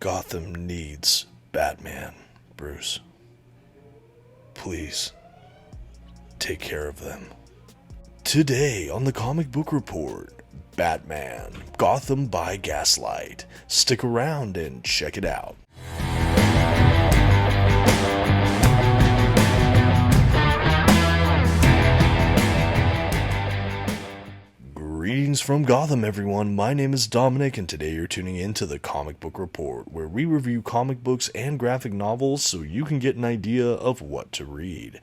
Gotham needs Batman, Bruce. Please, take care of them. Today on the Comic Book Report, Batman, Gotham by Gaslight. Stick around and check it out. Greetings from Gotham, everyone. My name is Dominic, and today you're tuning in to the Comic Book Report, where we review comic books and graphic novels so you can get an idea of what to read.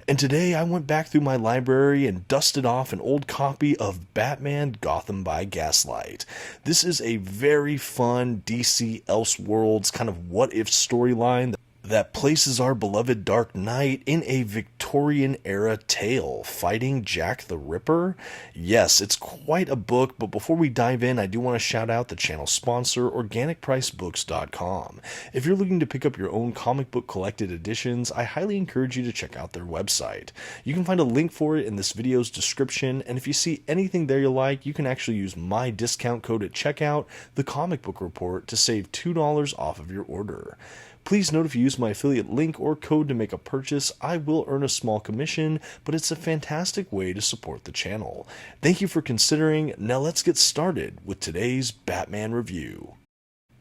And today I went back through my library and dusted off an old copy of Batman, Gotham by Gaslight. This is a very fun DC Elseworlds kind of what-if storyline that places our beloved Dark Knight in a Victorian-era tale, fighting Jack the Ripper. Yes, it's quite a book, but before we dive in, I do want to shout out the channel sponsor, OrganicPriceBooks.com. If you're looking to pick up your own comic book collected editions, I highly encourage you to check out their website. You can find a link for it in this video's description, and if you see anything there you like, you can actually use my discount code at checkout, The Comic Book Report, to save $2 off of your order. Please note if you use my affiliate link or code to make a purchase, I will earn a small commission, but it's a fantastic way to support the channel. Thank you for considering. Now let's get started with today's Batman review.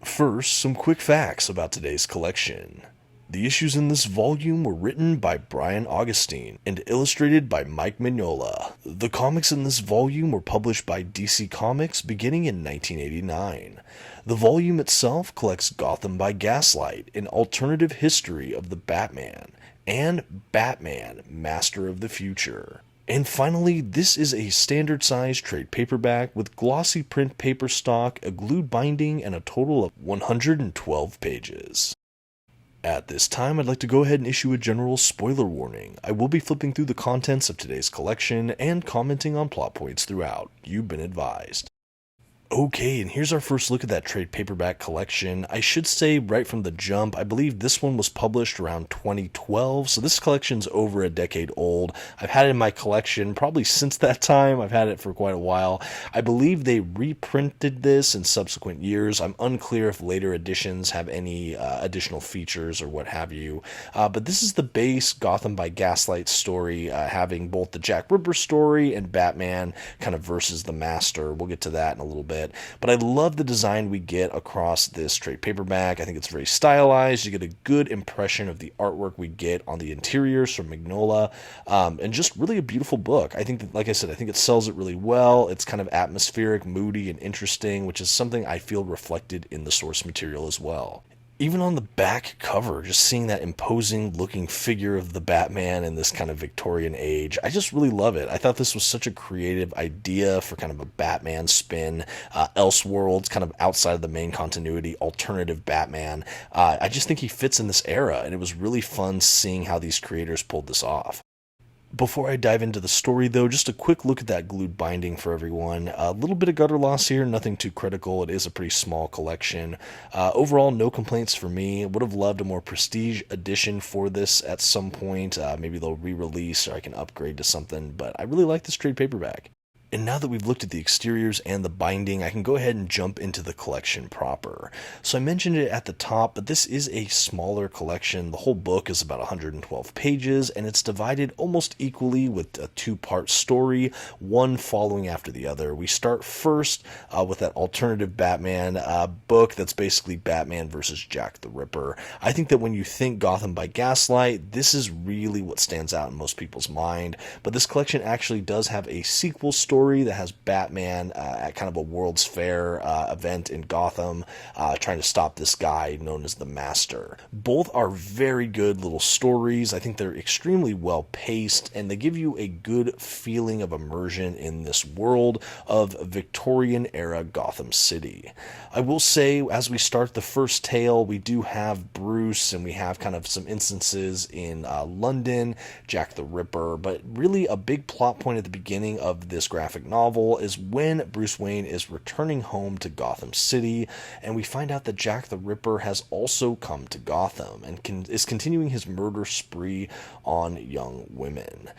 First, some quick facts about today's collection. The issues in this volume were written by Brian Augustyn and illustrated by Mike Mignola. The comics in this volume were published by DC Comics beginning in 1989. The volume itself collects Gotham by Gaslight, an alternative history of the Batman, and Batman, Master of the Future. And finally, this is a standard-size trade paperback with glossy print paper stock, a glued binding, and a total of 112 pages. At this time, I'd like to go ahead and issue a general spoiler warning. I will be flipping through the contents of today's collection and commenting on plot points throughout. You've been advised. Okay, and here's our first look at that trade paperback collection. I should say right from the jump, I believe this one was published around 2012, so this collection's over a decade old. I've had it in my collection probably since that time. I've had it for quite a while. I believe they reprinted this in subsequent years. I'm unclear if later editions have any additional features or what have you. But this is the base Gotham by Gaslight story, having both the Jack Ripper story and Batman kind of versus the Master. We'll get to that in a little bit. But I love the design we get across this trade paperback. I think it's very stylized. You get a good impression of the artwork we get on the interiors from Mignola, and just really a beautiful book. I think that, like I said, I think it sells it really well. It's kind of atmospheric, moody, and interesting, which is something I feel reflected in the source material as well. Even on the back cover, just seeing that imposing looking figure of the Batman in this kind of Victorian age, I just really love it. I thought this was such a creative idea for kind of a Batman spin, Elseworlds, kind of outside of the main continuity, alternative Batman. I just think he fits in this era, and it was really fun seeing how these creators pulled this off. Before I dive into the story, though, just a quick look at that glued binding for everyone. A little bit of gutter loss here, nothing too critical. It is a pretty small collection. Overall, no complaints for me. Would have loved a more prestige edition for this at some point. Maybe they'll re-release or I can upgrade to something, but I really like this trade paperback. And now that we've looked at the exteriors and the binding, I can go ahead and jump into the collection proper. So I mentioned it at the top, but this is a smaller collection. The whole book is about 112 pages, and it's divided almost equally with a two-part story, one following after the other. We start first with that alternative Batman book that's basically Batman versus Jack the Ripper. I think that when you think Gotham by Gaslight, this is really what stands out in most people's mind, but this collection actually does have a sequel story that has Batman at kind of a World's Fair event in Gotham, trying to stop this guy known as the Master. Both are very good little stories. I think they're extremely well paced, and they give you a good feeling of immersion in this world of Victorian era Gotham City. I will say, as we start the first tale, we do have Bruce, and we have kind of some instances in London, Jack the Ripper, but really a big plot point at the beginning of this graphic graphic novel is when Bruce Wayne is returning home to Gotham City, and we find out that Jack the Ripper has also come to Gotham and is continuing his murder spree on young women.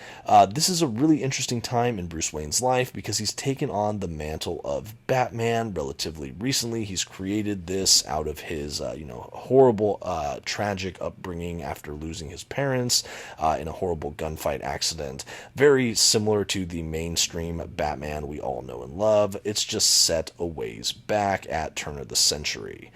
This is a really interesting time in Bruce Wayne's life because he's taken on the mantle of Batman relatively recently. He's created this out of his, horrible, tragic upbringing after losing his parents in a horrible gunfight accident. Very similar to the mainstream Batman we all know and love. It's just set a ways back at turn of the century.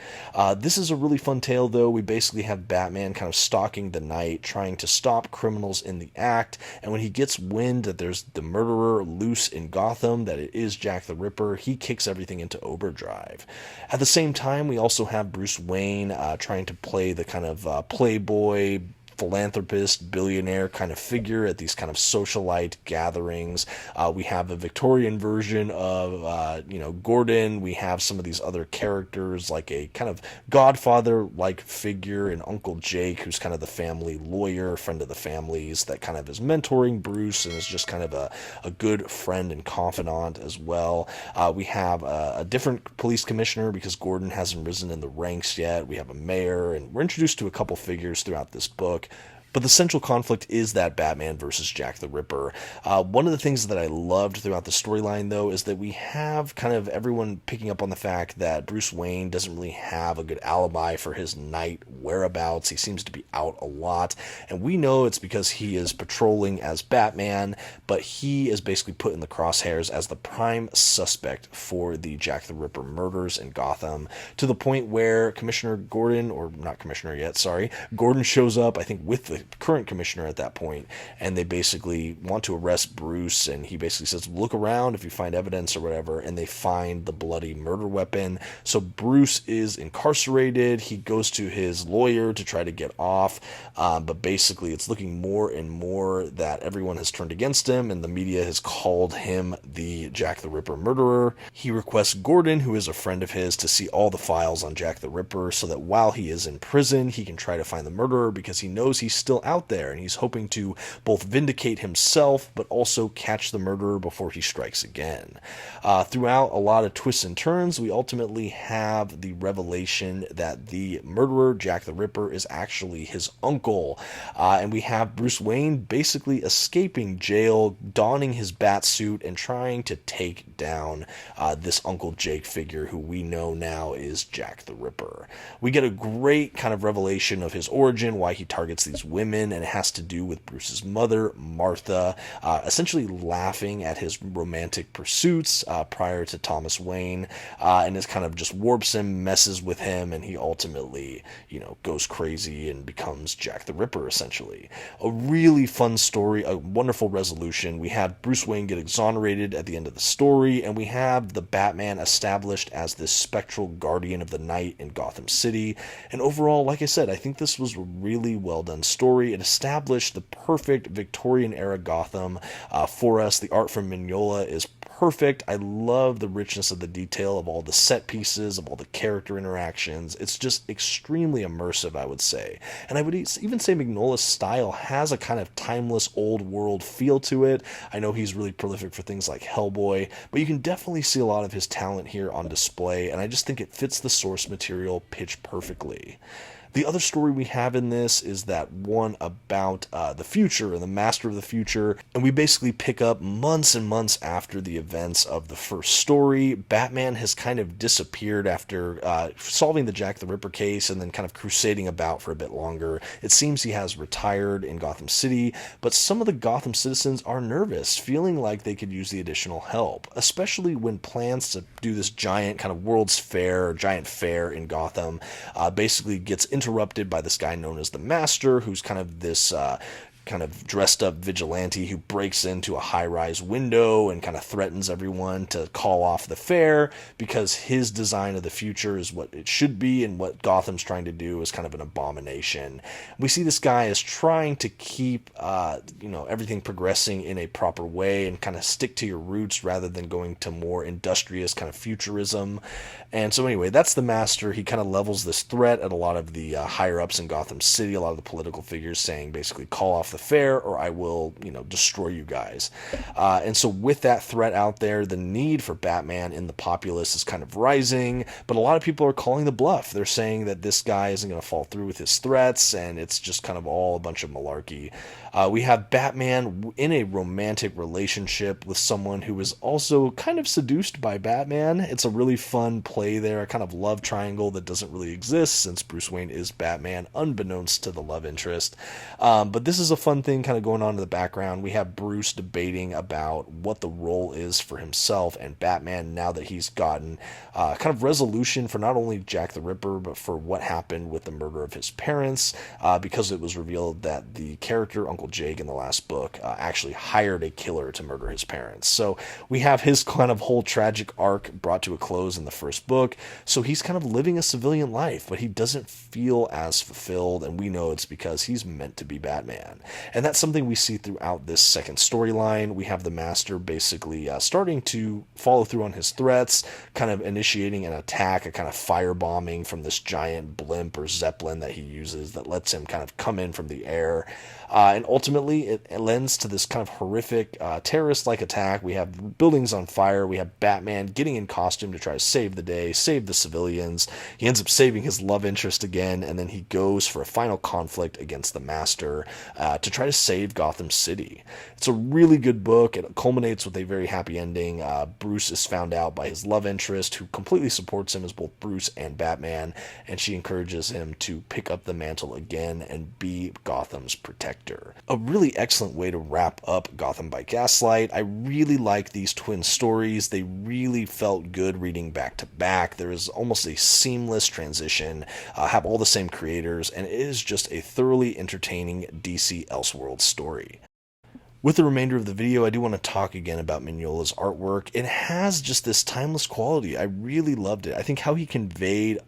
This is a really fun tale, though. We basically have Batman kind of stalking the night, trying to stop criminals in the act, and when he gets wind that there's the murderer loose in Gotham, that it is Jack the Ripper, he kicks everything into overdrive. At the same time, we also have Bruce Wayne trying to play the kind of playboy, philanthropist, billionaire kind of figure at these kind of socialite gatherings. We have a Victorian version of, Gordon. We have some of these other characters, like a kind of godfather-like figure in Uncle Jake, who's kind of the family lawyer, friend of the family's, that kind of is mentoring Bruce and is just kind of a good friend and confidant as well. We have a different police commissioner because Gordon hasn't risen in the ranks yet. We have a mayor, and we're introduced to a couple figures throughout this book. But the central conflict is that Batman versus Jack the Ripper. One of the things that I loved throughout the storyline, though, is that we have kind of everyone picking up on the fact that Bruce Wayne doesn't really have a good alibi for his night whereabouts. He seems to be out a lot, and we know it's because he is patrolling as Batman, but he is basically put in the crosshairs as the prime suspect for the Jack the Ripper murders in Gotham, to the point where Commissioner Gordon, or not Commissioner yet, sorry, Gordon shows up, I think, with the current commissioner at that point, and they basically want to arrest Bruce, and he basically says, look around if you find evidence or whatever, and they find the bloody murder weapon. So Bruce is incarcerated. He goes to his lawyer to try to get off, but basically it's looking more and more that everyone has turned against him, and the media has called him the Jack the Ripper murderer. He requests Gordon, who is a friend of his, to see all the files on Jack the Ripper so that while he is in prison, he can try to find the murderer, because he knows he's still out there, and he's hoping to both vindicate himself but also catch the murderer before he strikes again. Throughout a lot of twists and turns, we ultimately have the revelation that the murderer, Jack the Ripper, is actually his uncle, and we have Bruce Wayne basically escaping jail, donning his bat suit, and trying to take down this Uncle Jake figure, who we know now is Jack the Ripper. We get a great kind of revelation of his origin, why he targets these women, and it has to do with Bruce's mother, Martha, essentially laughing at his romantic pursuits prior to Thomas Wayne, and it kind of just warps him, messes with him, and he ultimately, goes crazy and becomes Jack the Ripper, essentially. A really fun story, a wonderful resolution. We have Bruce Wayne get exonerated at the end of the story, and we have the Batman established as this spectral guardian of the night in Gotham City. And overall, like I said, I think this was a really well done story. It established the perfect Victorian era Gotham for us. The art from Mignola is perfect. I love the richness of the detail of all the set pieces, of all the character interactions. It's just extremely immersive, I would say. And I would even say Mignola's style has a kind of timeless old world feel to it. I know he's really prolific for things like Hellboy, but you can definitely see a lot of his talent here on display, and I just think it fits the source material pitch perfectly. The other story we have in this is that one about the future and the Master of the Future, and we basically pick up months and months after the events of the first story. Batman has kind of disappeared after solving the Jack the Ripper case and then kind of crusading about for a bit longer. It seems he has retired in Gotham City, but some of the Gotham citizens are nervous, feeling like they could use the additional help, especially when plans to do this giant kind of World's Fair, or giant fair in Gotham, basically gets interrupted by this guy known as the Master, who's kind of this kind of dressed up vigilante who breaks into a high-rise window and kind of threatens everyone to call off the fair because his design of the future is what it should be, and what Gotham's trying to do is kind of an abomination. We see this guy as trying to keep everything progressing in a proper way and kind of stick to your roots rather than going to more industrious kind of futurism. And so anyway, that's the Master. He kind of levels this threat at a lot of the higher-ups in Gotham City, a lot of the political figures, saying basically call off the the fair or I will, destroy you guys. And so with that threat out there, the need for Batman in the populace is kind of rising, but a lot of people are calling the bluff. They're saying that this guy isn't going to fall through with his threats, and it's just kind of all a bunch of malarkey. We have Batman in a romantic relationship with someone who is also kind of seduced by Batman. It's a really fun play there, a kind of love triangle that doesn't really exist since Bruce Wayne is Batman, unbeknownst to the love interest. But this is a fun thing kind of going on in the background. We have Bruce debating about what the role is for himself and Batman now that he's gotten kind of resolution for not only Jack the Ripper, but for what happened with the murder of his parents, because it was revealed that the character Uncle Jake in the last book actually hired a killer to murder his parents. So we have his kind of whole tragic arc brought to a close in the first book. So he's kind of living a civilian life, but he doesn't feel as fulfilled, and we know it's because he's meant to be Batman. And that's something we see throughout this second storyline. We have the Master basically starting to follow through on his threats, kind of initiating an attack, a kind of firebombing from this giant blimp or zeppelin that he uses that lets him kind of come in from the air. And ultimately, it lends to this kind of horrific terrorist-like attack. We have buildings on fire. We have Batman getting in costume to try to save the day, save the civilians. He ends up saving his love interest again, and then he goes for a final conflict against the Master to try to save Gotham City. It's a really good book. It culminates with a very happy ending. Bruce is found out by his love interest, who completely supports him as both Bruce and Batman, and she encourages him to pick up the mantle again and be Gotham's protector. A really excellent way to wrap up Gotham by Gaslight. I really like these twin stories. They really felt good reading back to back. There is almost a seamless transition, have all the same creators, and it is just a thoroughly entertaining DC Elseworlds story. With the remainder of the video, I do want to talk again about Mignola's artwork. It has just this timeless quality. I really loved it. I think how he conveyed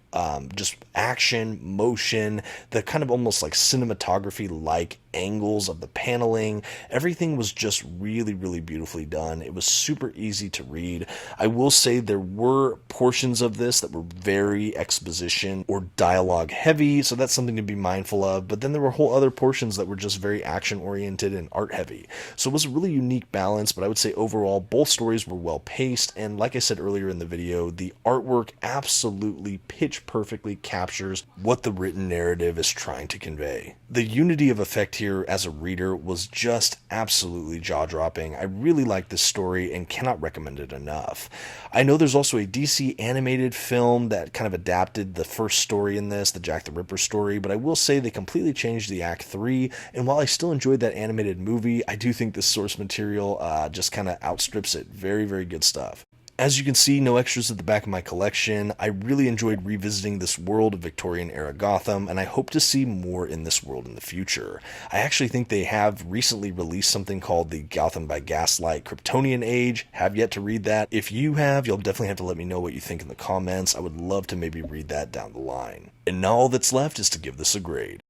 just action, motion, the kind of almost like cinematography-like angles of the paneling. Everything was just really, really beautifully done. It was super easy to read. I will say there were portions of this that were very exposition or dialogue heavy, so that's something to be mindful of. But then there were whole other portions that were just very action-oriented and art-heavy. So it was a really unique balance, but I would say overall both stories were well paced, and like I said earlier in the video, the artwork absolutely pitch perfectly captures what the written narrative is trying to convey. The unity of effect here as a reader was just absolutely jaw-dropping. I really like this story and cannot recommend it enough. I know there's also a DC animated film that kind of adapted the first story in this, the Jack the Ripper story, but I will say they completely changed the Act 3, and while I still enjoyed that animated movie, I do think the source material just kind of outstrips it. Very, very good stuff. As you can see, no extras at the back of my collection. I really enjoyed revisiting this world of Victorian-era Gotham, and I hope to see more in this world in the future. I actually think they have recently released something called the Gotham by Gaslight Kryptonian Age. Have yet to read that. If you have, you'll definitely have to let me know what you think in the comments. I would love to maybe read that down the line. And now all that's left is to give this a grade.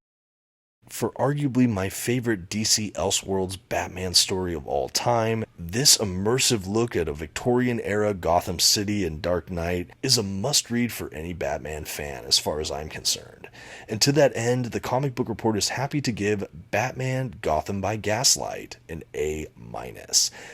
For arguably my favorite DC Elseworlds Batman story of all time, this immersive look at a Victorian-era Gotham City and Dark Knight is a must-read for any Batman fan as far as I'm concerned. And to that end, the Comic Book Report is happy to give Batman Gotham by Gaslight an A-.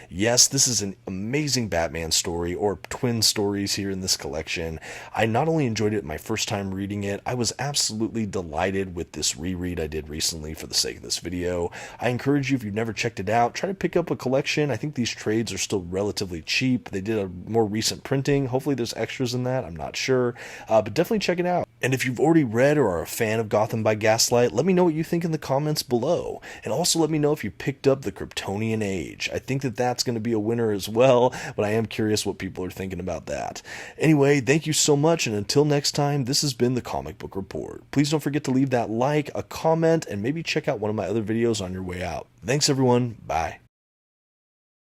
Yes, this is an amazing Batman story, or twin stories here in this collection. I not only enjoyed it my first time reading it, I was absolutely delighted with this reread I did recently for the sake of this video. I encourage you, if you've never checked it out, try to pick up a collection. I think these trades are still relatively cheap. They did a more recent printing. Hopefully there's extras in that. I'm not sure. But definitely check it out. And if you've already read or are a fan of Gotham by Gaslight, let me know what you think in the comments below. And also let me know if you picked up the Kryptonian Age. I think that that's going to be a winner as well, but I am curious what people are thinking about that. Anyway, thank you so much, and until next time, this has been the Comic Book Report. Please don't forget to leave that like, a comment, and maybe check out one of my other videos on your way out. Thanks everyone. Bye.